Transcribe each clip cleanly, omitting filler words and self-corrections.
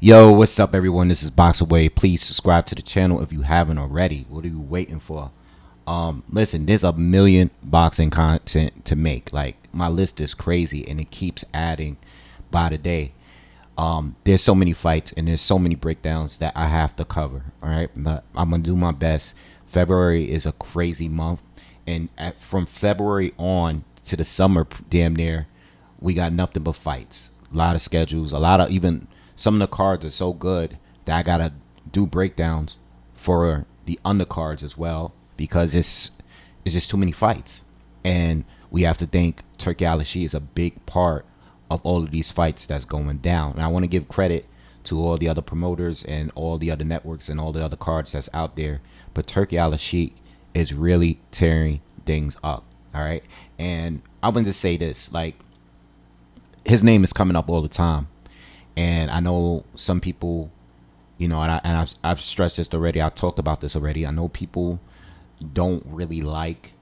Yo, what's up, everyone? This is Boxingwave. Please subscribe to the channel if you haven't already. What are you waiting for? Listen, there's a million boxing content to make. Like, my list is crazy, and it keeps adding by the day. There's so many fights and there's so many breakdowns that I have to cover. All right, but I'm gonna do my best. February is a crazy month, and from February on to the summer, damn near, we got nothing but fights. A lot of schedules, a lot of even some of the cards are so good that I gotta do breakdowns for the undercards as well because it's just too many fights, and we have to think Turkey Al is a big part of all of these fights that's going down. And I want to give credit to all the other promoters and all the other networks and all the other cards that's out there. But Turkey Al is really tearing things up. All right. And I want to say this, like, his name is coming up all the time. And I know some people, I've stressed this already. I've talked about this already. I know people don't really like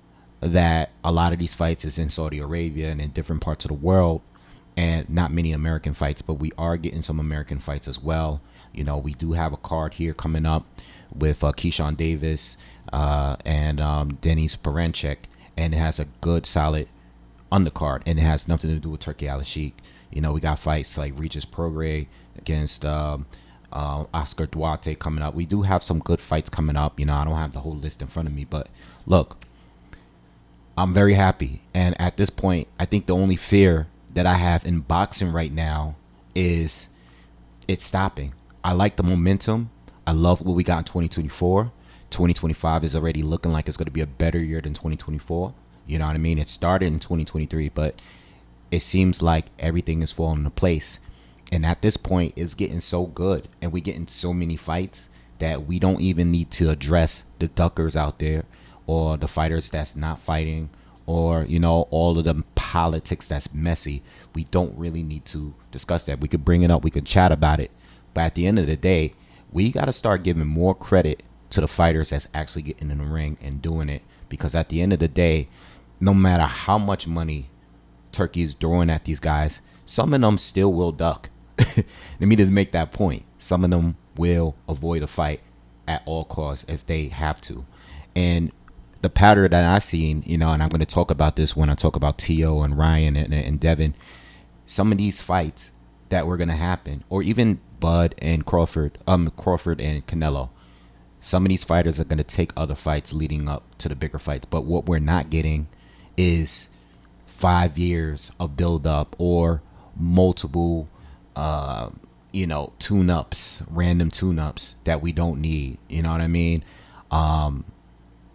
that a lot of these fights is in Saudi Arabia and in different parts of the world, and not many American fights, but we are getting some American fights as well. We do have a card here coming up with Keyshawn Davis and Denis Perenchek, and it has a good, solid undercard, and it has nothing to do with Turkey Al. We got fights like Regis Prograis against Oscar Duarte coming up. We do have some good fights coming up. I don't have the whole list in front of me, but look, I'm very happy. And at this point, I think the only fear that I have in boxing right now is it's stopping. I like the momentum. I love what we got in 2024. 2025 is already looking like it's going to be a better year than 2024. You know what I mean? It started in 2023, but it seems like everything is falling into place. And at this point, it's getting so good, and we're getting so many fights that we don't even need to address the duckers out there or the fighters that's not fighting, or all of the politics that's messy. We don't really need to discuss that. We could bring it up, we could chat about it, but at the end of the day, we got to start giving more credit to the fighters that's actually getting in the ring and doing it, because at the end of the day, no matter how much money Turkey is throwing at these guys, some of them still will duck. Let me just make that point. Some of them will avoid a fight at all costs if they have to. And the pattern that I've seen, and I'm going to talk about this when I talk about T.O. and Ryan and Devin, some of these fights that were going to happen, or even Bud and Crawford and Canelo, some of these fighters are going to take other fights leading up to the bigger fights. But what we're not getting is 5 years of build up or multiple, tune-ups, random tune-ups that we don't need. You know what I mean?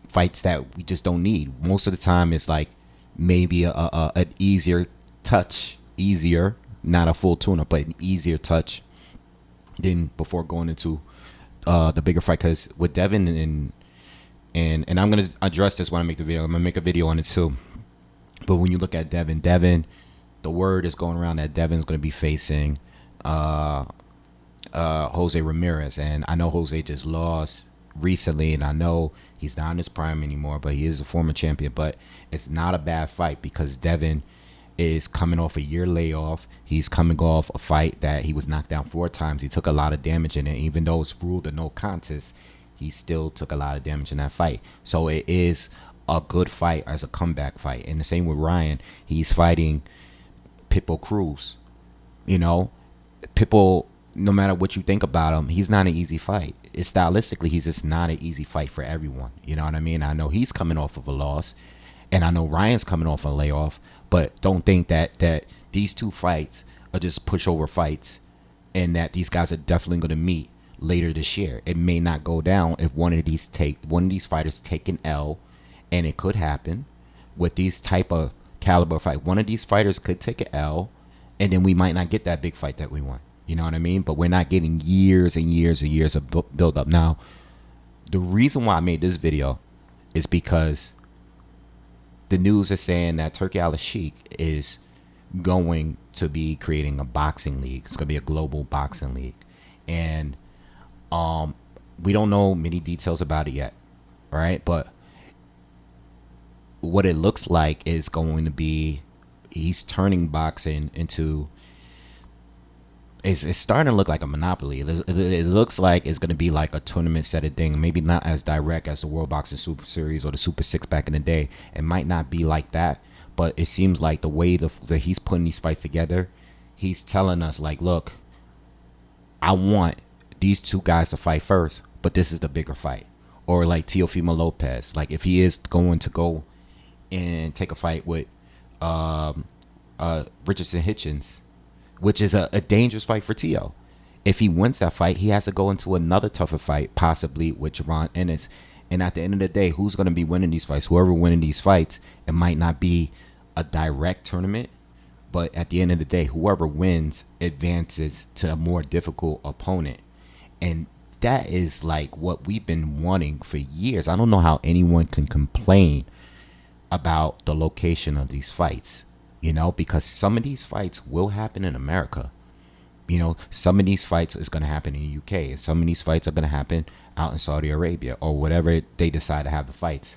Fights that we just don't need. Most of the time, it's like maybe an easier touch, not a full tune-up, but an easier touch than before going into the bigger fight. Because with Devin and I'm gonna address this when I make the video. I'm gonna make a video on it too. But when you look at Devin, the word is going around that Devin's gonna be facing Jose Ramirez, and I know Jose just lost recently, and I know he's not in his prime anymore, but he is a former champion. But it's not a bad fight because Devin is coming off a year layoff. He's coming off a fight that he was knocked down 4 times. He took a lot of damage in it. Even though it's ruled a no contest, he still took a lot of damage in that fight. So it is a good fight as a comeback fight. And the same with Ryan. He's fighting Pitbull Cruz. Pitbull, no matter what you think about him, he's not an easy fight. Stylistically, he's just not an easy fight for everyone. You know what I mean? I know he's coming off of a loss, and I know Ryan's coming off a layoff, but don't think that these two fights are just pushover fights and that these guys are definitely going to meet later this year. It may not go down if one of these fighters take an L, and it could happen with these type of caliber fight. One of these fighters could take an L, and then we might not get that big fight that we want. You know what I mean? But we're not getting years and years and years of build up. Now, the reason why I made this video is because the news is saying that Turkey Al is going to be creating a boxing league. It's going to be a global boxing league. And we don't know many details about it yet. All right? But what it looks like is going to be, he's turning boxing into it's starting to look like a monopoly. It looks like it's going to be like a tournament set of thing. Maybe not as direct as the World Boxing Super Series or the Super Six back in the day. It might not be like that, but it seems like the way that he's putting these fights together, he's telling us like, look, I want these two guys to fight first, but this is the bigger fight. Or like Teofimo Lopez, like if he is going to go and take a fight with Richardson Hitchens, which is a dangerous fight for Tio. If he wins that fight, he has to go into another tougher fight, possibly with Jaron Ennis. And at the end of the day, who's going to be winning these fights? Whoever winning these fights, it might not be a direct tournament, but at the end of the day, whoever wins advances to a more difficult opponent. And that is like what we've been wanting for years. I don't know how anyone can complain about the location of these fights, because some of these fights will happen in America. Some of these fights is going to happen in the UK, and some of these fights are going to happen out in Saudi Arabia or whatever they decide to have the fights.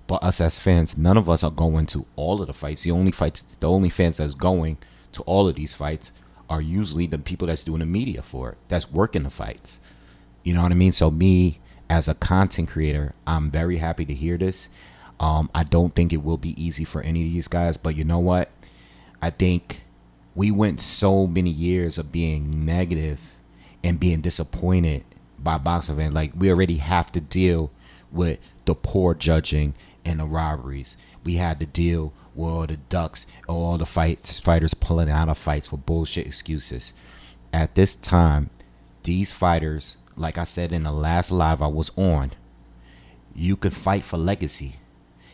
But us as fans, none of us are going to all of the fights. The only fans that's going to all of these fights are usually the people that's doing the media for it, that's working the fights. You know what I mean? So me, as a content creator, I'm very happy to hear this. I don't think it will be easy for any of these guys, but you know what? I think we went so many years of being negative and being disappointed by boxing fans. Like, we already have to deal with the poor judging and the robberies. We had to deal with all the ducks, all the fighters pulling out of fights for bullshit excuses. At this time, these fighters, like I said in the last live I was on, you could fight for legacy.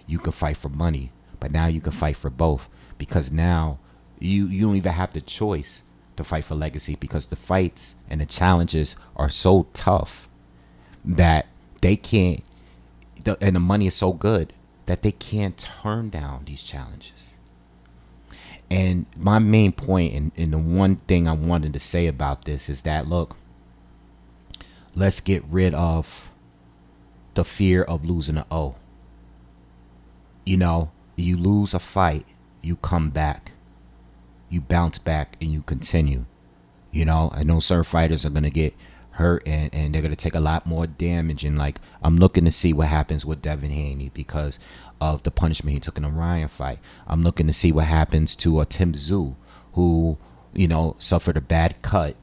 You could fight for money. But now you can fight for both. Because now you don't even have the choice to fight for legacy, because the fights and the challenges are so tough that they can't, and the money is so good that they can't turn down these challenges. And my main point, and the one thing I wanted to say about this is that, look, let's get rid of the fear of losing an O. You lose a fight, you come back, you bounce back, and you continue. I know certain fighters are going to get hurt and they're going to take a lot more damage. And like, I'm looking to see what happens with Devin Haney because of the punishment he took in the Ryan fight. I'm looking to see what happens to Tim Tszyu, who, suffered a bad cut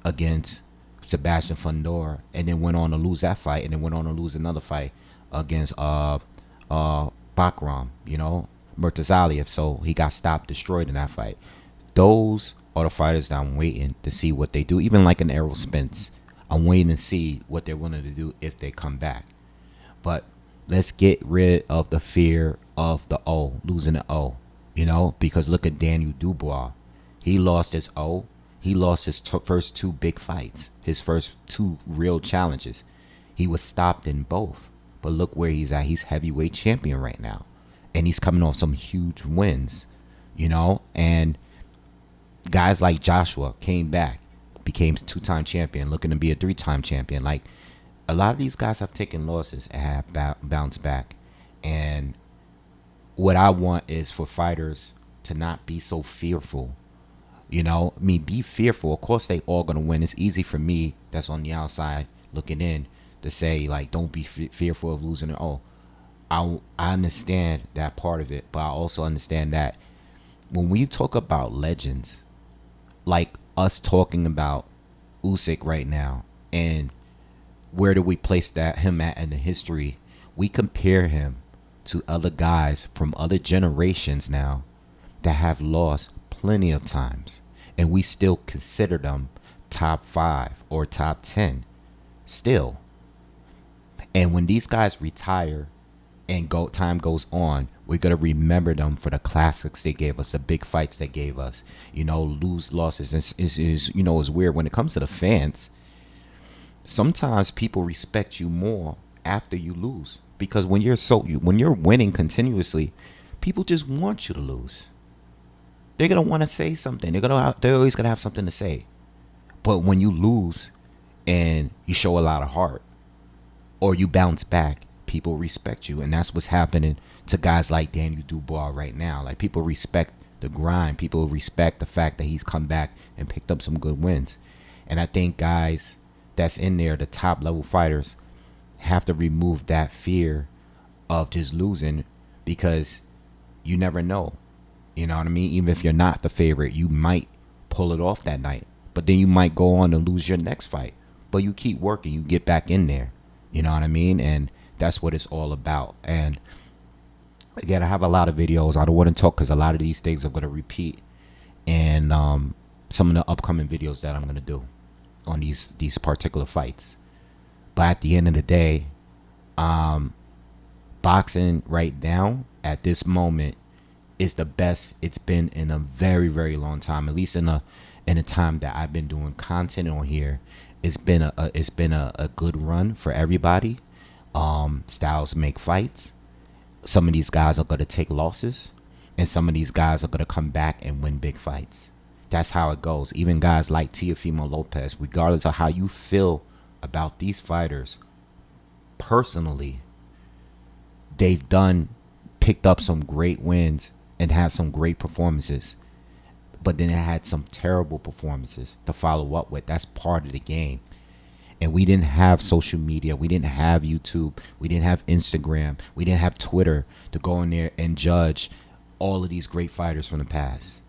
against Sebastian Fundora and then went on to lose that fight and then went on to lose another fight against Bakram, Murtazaliev. So he got stopped, destroyed in that fight. Those are the fighters that I'm waiting to see what they do. Even like an Errol Spence, I'm waiting to see what they're willing to do if they come back. But let's get rid of the fear of the O, losing the O, because look at Daniel Dubois. He lost his O. He lost his first two big fights, his first two real challenges. He was stopped in both. But look where he's at. He's heavyweight champion right now. And he's coming off some huge wins, and guys like Joshua came back, became two-time champion, looking to be a three-time champion. Like, a lot of these guys have taken losses and have bounced back. And what I want is for fighters to not be so fearful. Be fearful. Of course, they all going to win. It's easy for me that's on the outside looking in to say, like, don't be fearful of losing it all. I understand that part of it, but I also understand that when we talk about legends, like us talking about Usyk right now, and where do we place him at in the history, we compare him to other guys from other generations now that have lost plenty of times, and we still consider them top 5 or top 10 still. And when these guys retire and time goes on, we're going to remember them for the classics they gave us, the big fights they gave us. Losses is weird. When it comes to the fans, sometimes people respect you more after you lose, because when you're winning continuously, people just want you to lose. They're going to want to say something. They're always going to have something to say. But when you lose and you show a lot of heart, or you bounce back, people respect you. And that's what's happening to guys like Daniel Dubois right now. Like, people respect the grind. People respect the fact that he's come back and picked up some good wins. And I think guys that's in there, the top level fighters, have to remove that fear of just losing, because you never know. You know what I mean? Even if you're not the favorite, you might pull it off that night. But then you might go on to lose your next fight. But you keep working, you get back in there. You know what I mean? And that's what it's all about. And again, I have a lot of videos. I don't want to talk because a lot of these things are going to repeat. And some of the upcoming videos that I'm going to do on these particular fights. But at the end of the day, boxing right now at this moment is the best it's been in a very, very long time. At least in a time that I've been doing content on here, it's been a good run for everybody. Styles make fights. Some of these guys are gonna take losses, and some of these guys are gonna come back and win big fights. That's how it goes. Even guys like Teofimo Lopez, regardless of how you feel about these fighters personally, they've picked up some great wins and had some great performances, but then it had some terrible performances to follow up with. That's part of the game. And we didn't have social media, we didn't have YouTube, we didn't have Instagram, we didn't have Twitter to go in there and judge all of these great fighters from the past.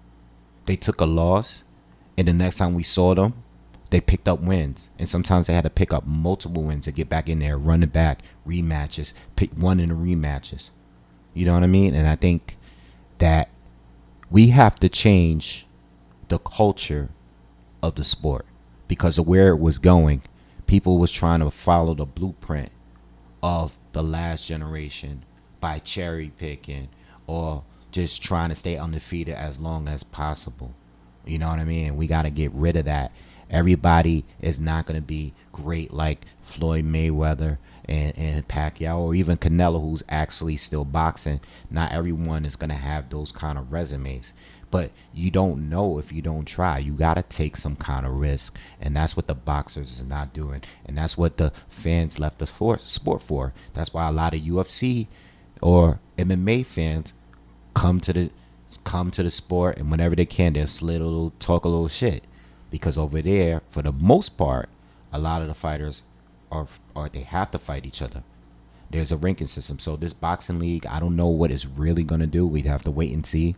They took a loss, and the next time we saw them, they picked up wins. And sometimes they had to pick up multiple wins to get back in there, run it back, rematches, pick one in the rematches. You know what I mean? And I think that we have to change the culture of the sport, because of where it was going. People was trying to follow the blueprint of the last generation by cherry picking or just trying to stay undefeated as long as possible. You know what I mean? We got to get rid of that. Everybody is not going to be great like Floyd Mayweather and Pacquiao, or even Canelo, who's actually still boxing. Not everyone is going to have those kind of resumes. But you don't know if you don't try. You got to take some kind of risk. And that's what the boxers is not doing. And that's what the fans left the sport for. That's why a lot of UFC or MMA fans come to the sport, and whenever they can, they'll slid a little, talk a little shit. Because over there, for the most part, a lot of the fighters are they have to fight each other. There's a ranking system. So this boxing league, I don't know what it's really going to do. We'd have to wait and see.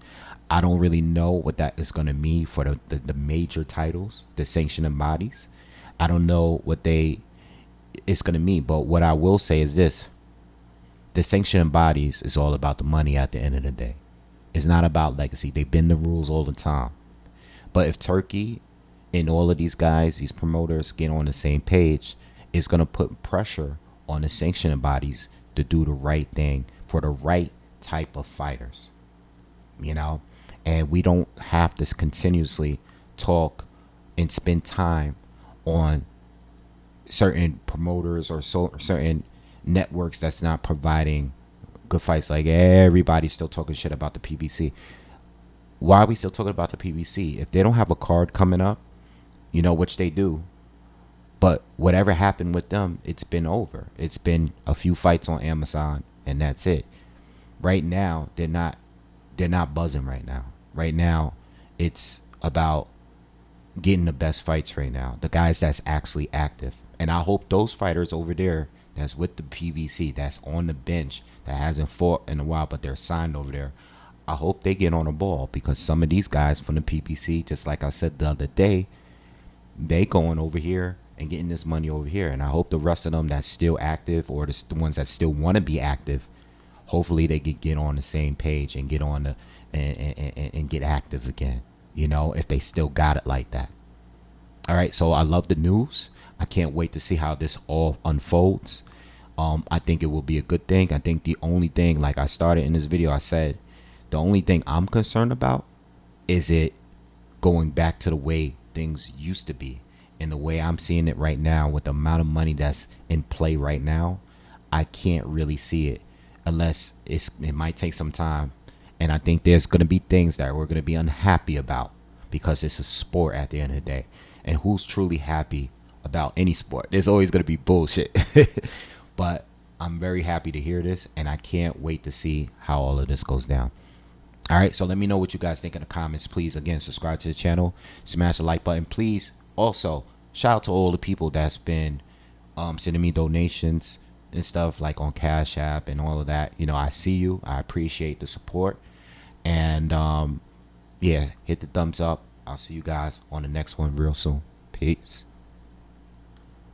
I don't really know what that is going to mean for the major titles, the sanctioning bodies. I don't know what it's going to mean. But what I will say is this. The sanctioning bodies is all about the money at the end of the day. It's not about legacy. They bend the rules all the time. But if Turkey and all of these guys, these promoters, get on the same page, it's going to put pressure on the sanctioning bodies to do the right thing for the right type of fighters. You know? And we don't have to continuously talk and spend time on certain promoters or certain networks that's not providing good fights. Like everybody's still talking shit about the PBC. Why are we still talking about the PBC? If they don't have a card coming up, you know, which they do, but whatever happened with them, it's been over. It's been a few fights on Amazon, and that's it. Right now, they're not buzzing right now. Right now, it's about getting the best fights right now. The guys that's actually active. And I hope those fighters over there that's with the PBC, that's on the bench, that hasn't fought in a while, but they're signed over there, I hope they get on the ball, because some of these guys from the PBC, just like I said the other day, they going over here and getting this money over here. And I hope the rest of them that's still active, or the ones that still want to be active, hopefully they could get on the same page and get on the and get active again, you know, if they still got it like that. All right, so I love the news. I can't wait to see how this all unfolds. I think it will be a good thing. I think the only thing, like I started in this video, I said, the only thing I'm concerned about is it going back to the way things used to be. And the way I'm seeing it right now, with the amount of money that's in play right now, I can't really see it, unless it might take some time. And I think there's going to be things that we're going to be unhappy about, because it's a sport at the end of the day. And who's truly happy about any sport? There's always going to be bullshit. But I'm very happy to hear this, and I can't wait to see how all of this goes down. All right, so let me know what you guys think in the comments. Please, again, subscribe to the channel, smash the like button. Please, also, shout out to all the people that's been sending me donations and stuff like on Cash App and all of that. You know, I see you. I appreciate the support. And yeah, hit the thumbs up. I'll see you guys on the next one real soon. Peace.